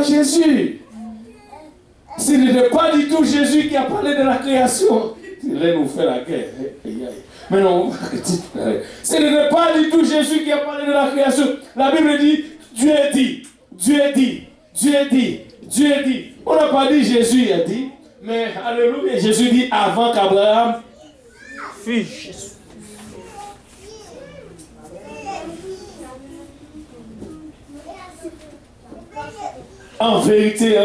Jésus. Ce n'était pas du tout Jésus qui a parlé de la création. Là, nous fait la guerre. Mais non, ce n'était pas du tout Jésus qui a parlé de la création. La Bible dit, Dieu a dit, Dieu a dit, Dieu a dit, Dieu a dit. On n'a pas dit Jésus a dit, mais alléluia, Jésus dit avant qu'Abraham fût. En vérité,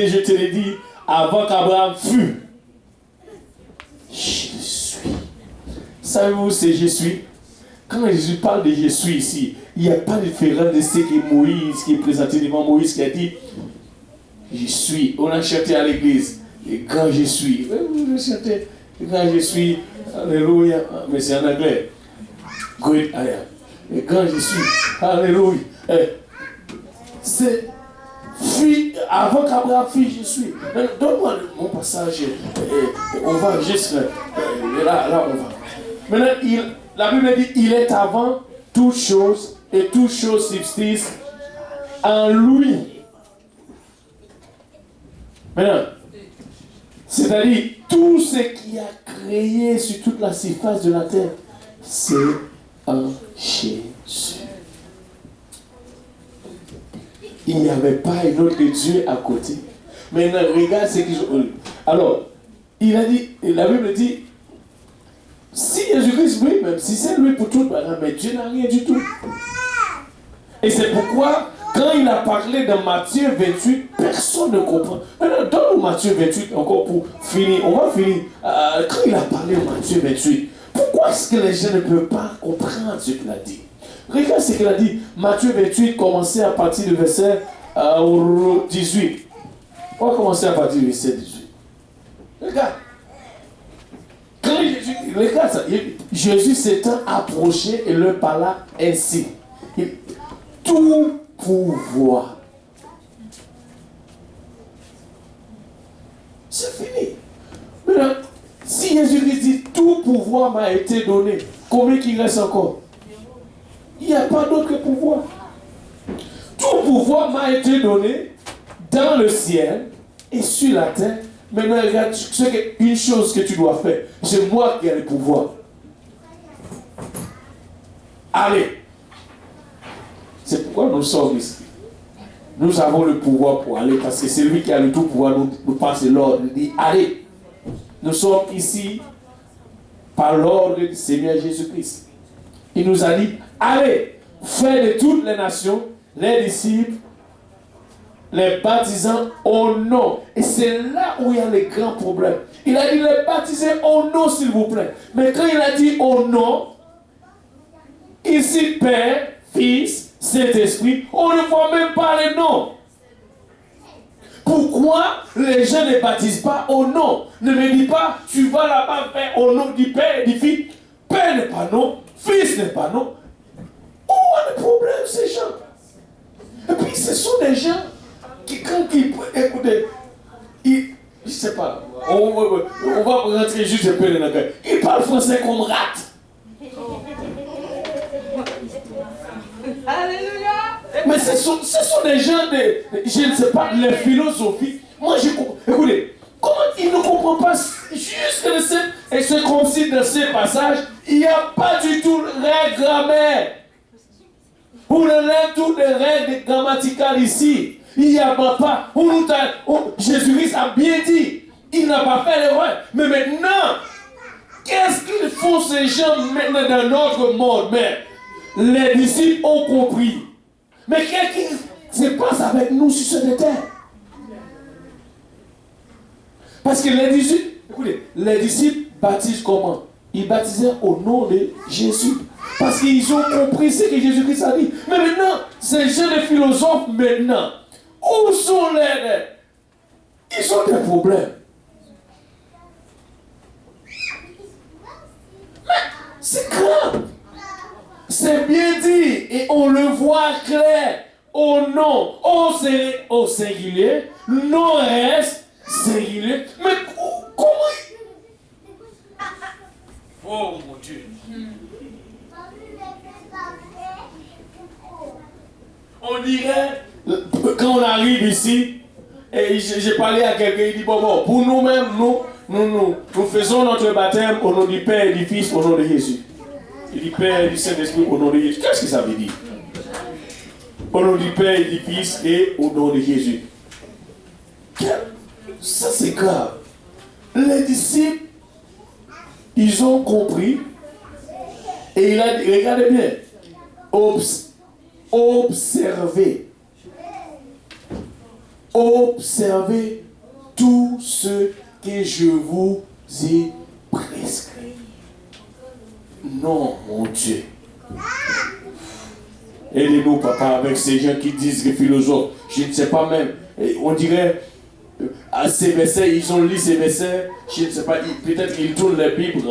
je te l'ai dit, avant qu'Abraham fût, je suis. Savez-vous c'est je suis? Quand Jésus parle de je suis ici, il n'y a pas de différence de ce que Moïse, qui est présenté devant Moïse, qui a dit je suis. On a chanté à l'église, et quand je suis. Vous chantez, quand je suis, alléluia, mais c'est en anglais. Great I am. Et quand je suis, alléluia. C'est. Avant qu'Abraham fût, je suis. Donne-moi mon passage. On va juste. Là, on va. Maintenant, la Bible dit il est avant toutes choses et toutes choses subsistent en lui. Maintenant, c'est-à-dire tout ce qui a créé sur toute la surface de la terre, c'est en Jésus. Il n'y avait pas un autre Dieu à côté. Maintenant, regarde ce qu'ils ont. Alors, il a dit, la Bible dit, si Jésus-Christ, oui, même si c'est lui pour tout, mais Dieu n'a rien du tout. Et c'est pourquoi, quand il a parlé dans Matthieu 28, personne ne comprend. Maintenant, donne-nous Matthieu 28 encore pour finir. On va finir. Quand il a parlé de Matthieu 28, pourquoi est-ce que les gens ne peuvent pas comprendre ce qu'il a dit? Regarde ce qu'il a dit. Matthieu 28, commencez à partir du verset 18. On va commencer à partir du verset 18. Regarde. Quand regarde ça. Jésus s'étant approché et leur parla ainsi. Tout pouvoir. C'est fini. Maintenant, si Jésus dit tout pouvoir m'a été donné, combien il reste encore? Il n'y a pas d'autre pouvoir. Tout pouvoir m'a été donné dans le ciel et sur la terre. Maintenant, regarde, une chose que tu dois faire. C'est moi qui ai le pouvoir. Allez. C'est pourquoi nous sommes ici. Nous avons le pouvoir pour aller, parce que c'est lui qui a le tout pouvoir nous passer l'ordre. Il dit, allez. Nous sommes ici par l'ordre du Seigneur Jésus-Christ. Il nous a dit, allez, faites de toutes les nations, les disciples, les baptisant au nom. Et c'est là où il y a les grands problèmes. Il a dit, les baptiser au nom, s'il vous plaît. Mais quand il a dit au nom, ici, Père, Fils, Saint-Esprit, on ne voit même pas les noms. Pourquoi les gens ne baptisent pas au nom? Ne me dis pas, tu vas là-bas faire au nom du Père et du Fils. Père n'est pas non, Fils n'est pas non. Où est le problème, ces gens? Et puis, ce sont des gens qui, quand ils écoutez, je ne sais pas, on va rentrer juste un peu dans la gueule. Ils parlent français comme rate. Alléluia. Mais ce sont des gens de, je ne sais pas, les philosophies. Moi, écoutez, comment ils ne comprennent pas juste que et c'est comme si dans ces passages, il n'y a pas du tout de règle grammaire. Pour toutes les règles grammaticales ici. Il n'y a pas. Jésus-Christ a bien dit. Il n'a pas fait l'erreur. Mais maintenant, qu'est-ce qu'ils font ces gens maintenant dans notre monde? Mais les disciples ont compris. Mais qu'est-ce qui se passe avec nous sur cette terre? Parce que les disciples, écoutez, les disciples baptisent comment? Ils baptisaient au nom de Jésus. Parce qu'ils ont compris ce que Jésus-Christ a dit. Mais maintenant, ces jeunes philosophes, maintenant, où sont les... Ils ont des problèmes. Mais c'est grave. C'est bien dit. Et on le voit clair. Au nom, au singulier, non reste singulier. Mais comment... Oh mon Dieu. on dirait, quand on arrive ici, et j'ai parlé à quelqu'un, il dit, bon, pour nous-mêmes, nous faisons notre baptême au nom du Père et du Fils, au nom de Jésus. Il dit Père et du Saint-Esprit, au nom de Jésus. Qu'est-ce que ça veut dire? Au nom du Père et du Fils et au nom de Jésus. Ça, c'est grave. Les disciples, ils ont compris. Et il a dit, regardez bien, observez tout ce que je vous ai prescrit. Non, mon Dieu. Aidez-nous, papa, avec ces gens qui disent que philosophes, je ne sais pas même, on dirait, à ces versets, ils ont lu ces versets, je ne sais pas, peut-être qu'ils tournent la Bible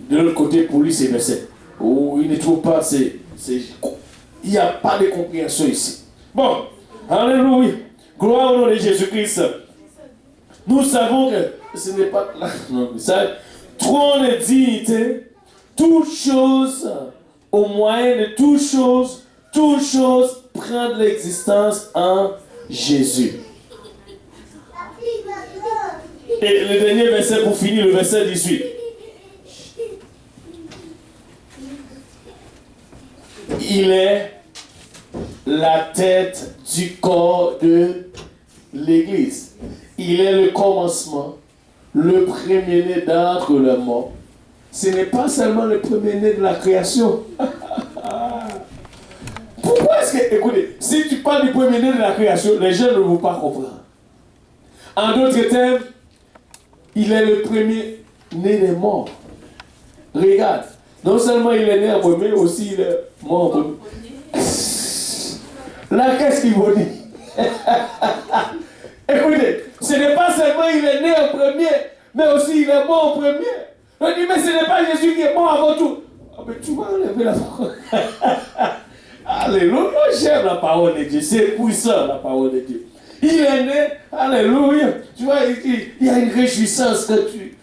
de l'autre côté pour lire ces versets. Ou ils ne trouvent pas, il n'y a pas de compréhension ici. Bon, alléluia, gloire au nom de Jésus-Christ. Nous savons que ce n'est pas là, non, ça, trône de dignité, toute chose, au moyen de toute chose prend de l'existence en Jésus. Et le dernier verset pour finir, le verset 18. Il est la tête du corps de l'Église. Il est le commencement, le premier-né d'entre les morts. Ce n'est pas seulement le premier-né de la création. Pourquoi est-ce que, écoutez, si tu parles du premier-né de la création, les gens ne vont pas comprendre. En d'autres termes, il est le premier-né des morts. Regarde, non seulement il est né en premier, aussi il est mort en premier. Là, qu'est-ce qu'il veut dire? Écoutez, ce n'est pas seulement il est né en premier, mais aussi il est mort en premier. On dit, mais ce n'est pas Jésus qui est mort avant tout. Ah, mais tu vas enlever la parole. Alléluia, j'aime la parole de Dieu. C'est puissant la parole de Dieu. Il est né, alléluia. Tu vois, il y a une réjouissance quand tu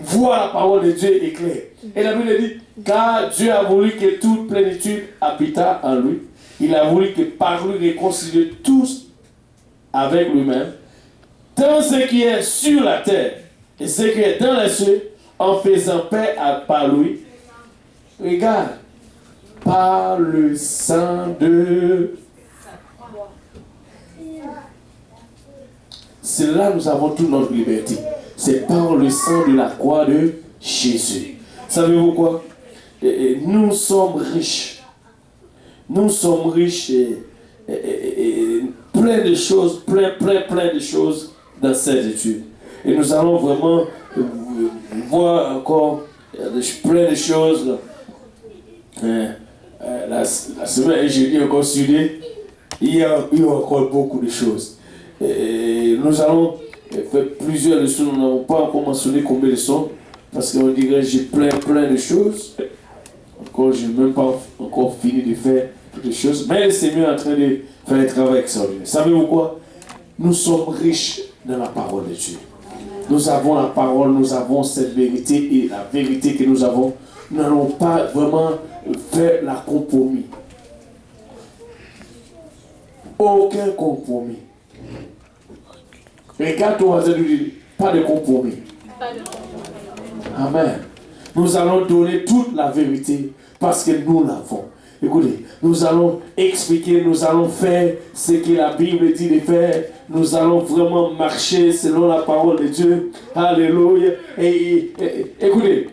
vois la parole de Dieu éclair. Et la Bible dit, car Dieu a voulu que toute plénitude habitât en lui. Il a voulu que par lui réconcilier tous avec lui-même, tant ce qui est sur la terre et ce qui est dans les cieux, en faisant paix par lui. Regarde, par le sang de... C'est là que nous avons toute notre liberté. C'est par le sang de la croix de Jésus. Savez-vous quoi? Nous sommes riches. Nous sommes riches et plein de choses, plein de choses dans cette étude. Et nous allons vraiment voir encore plein de choses. La semaine, j'ai dit encore studier, il y a encore beaucoup de choses. Et nous allons faire plusieurs leçons. Nous n'avons pas encore mentionné combien de leçons, parce qu'on dirait que j'ai plein de choses. Encore, je n'ai même pas encore fini de faire toutes les choses. Mais le Seigneur est en train de faire un travail extraordinaire. Savez-vous quoi? Nous sommes riches dans la parole de Dieu. Nous avons la parole, nous avons cette vérité, et la vérité que nous avons, nous n'allons pas vraiment faire la compromis. Aucun compromis. Regarde ton voisin, lui dit, pas de compromis. Amen. Nous allons donner toute la vérité parce que nous l'avons. Écoutez, nous allons expliquer, nous allons faire ce que la Bible dit de faire. Nous allons vraiment marcher selon la parole de Dieu. Alléluia. Et écoutez,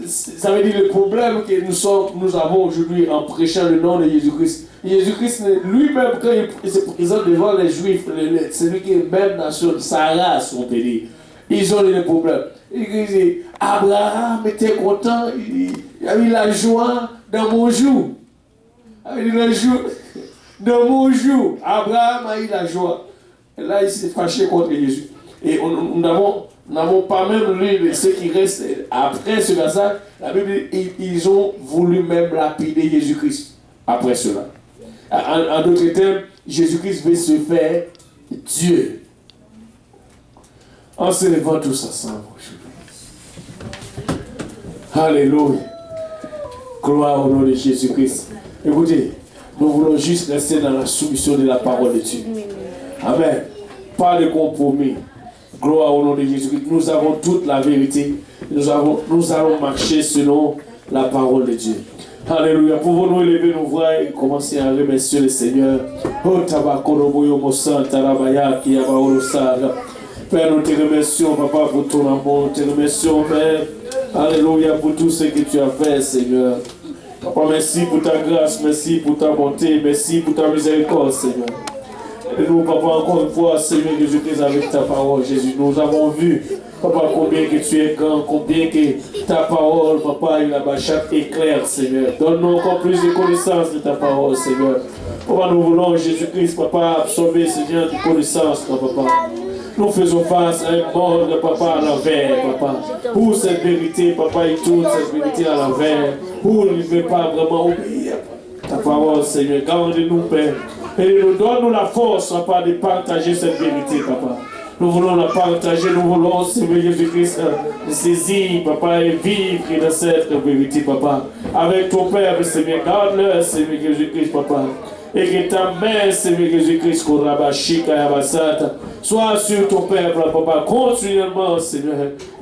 ça veut dire le problème que nous avons aujourd'hui en prêchant le nom de Jésus-Christ. Jésus-Christ lui-même, quand il se présente devant les Juifs, celui qui est même nation, sa race, on peut dire, ils ont des problèmes. Il dit, Abraham était content, il a eu la joie dans mon jour. Dans mon jour, Abraham a eu la joie. Et là, il s'est fâché contre Jésus. Et nous n'avons pas même lu ce qui reste après ce passage. La Bible dit, ils ont voulu même lapider Jésus-Christ après cela. En d'autres termes, Jésus-Christ veut se faire Dieu. En se levant tous ensemble aujourd'hui. Alléluia. Gloire au nom de Jésus-Christ. Écoutez, Nous voulons juste rester dans la soumission de la parole de Dieu. Amen. Pas de compromis. Gloire au nom de Jésus-Christ. Nous avons toute la vérité. Nous allons marcher selon la parole de Dieu. Alléluia. Pouvons-nous élever nos voix et commencer à remercier le Seigneur. Oh, Tabakoroboyo Mosan, Tarabaya, Kiyabaorosaga. Père, nous te remercions, Papa, pour ton amour. Nous te remercions, Père. Alléluia, pour tout ce que tu as fait, Seigneur. Papa, merci pour ta grâce, merci pour ta bonté, merci pour ta miséricorde, Seigneur. Et nous, Papa, encore une fois, Seigneur Jésus-Christ, avec ta parole, Jésus, nous avons vu, Papa, combien que tu es grand, combien que ta parole, Papa, il a chaque éclair, Seigneur. Donne-nous encore plus de connaissance de ta parole, Seigneur. Papa, nous voulons, Jésus-Christ, Papa, absorber, Seigneur, de connaissance, Papa. Nous faisons face à un monde, Papa, à l'envers, Papa. Pour cette vérité, Papa, il tourne cette vérité à l'envers. Pour il ne veut pas vraiment oublier ta parole, Seigneur. Garde-nous, Père. Et donne-nous la force, Papa, de partager cette vérité, Papa. Nous voulons la partager, nous voulons, Seigneur Jésus-Christ, saisir, Papa, et vivre dans cette vérité, Papa. Avec ton Père, Seigneur, garde-le, Seigneur Jésus-Christ, Papa. Et que ta main, Seigneur Jésus-Christ, soit sur ton Père, Papa, continuellement, Seigneur,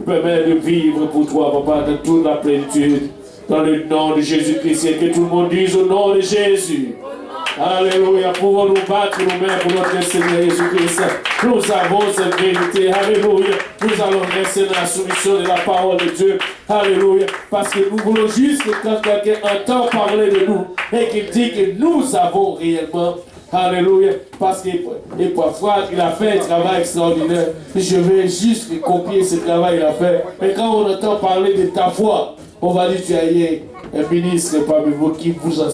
permet de vivre pour toi, Papa, dans toute la plénitude, dans le nom de Jésus-Christ, et que tout le monde dise au nom de Jésus. Alléluia, pouvons-nous battre nos mains pour notre Seigneur Jésus-Christ. Nous avons cette vérité, alléluia. Nous allons rester dans la soumission de la parole de Dieu, alléluia. Parce que nous voulons juste que quand quelqu'un entend parler de nous et qu'il dit que nous avons réellement, alléluia, parce que et parfois il a fait un travail extraordinaire. Je vais juste copier ce travail qu'il a fait. Mais quand on entend parler de ta foi, on va dire tu as un ministre parmi vous qui vous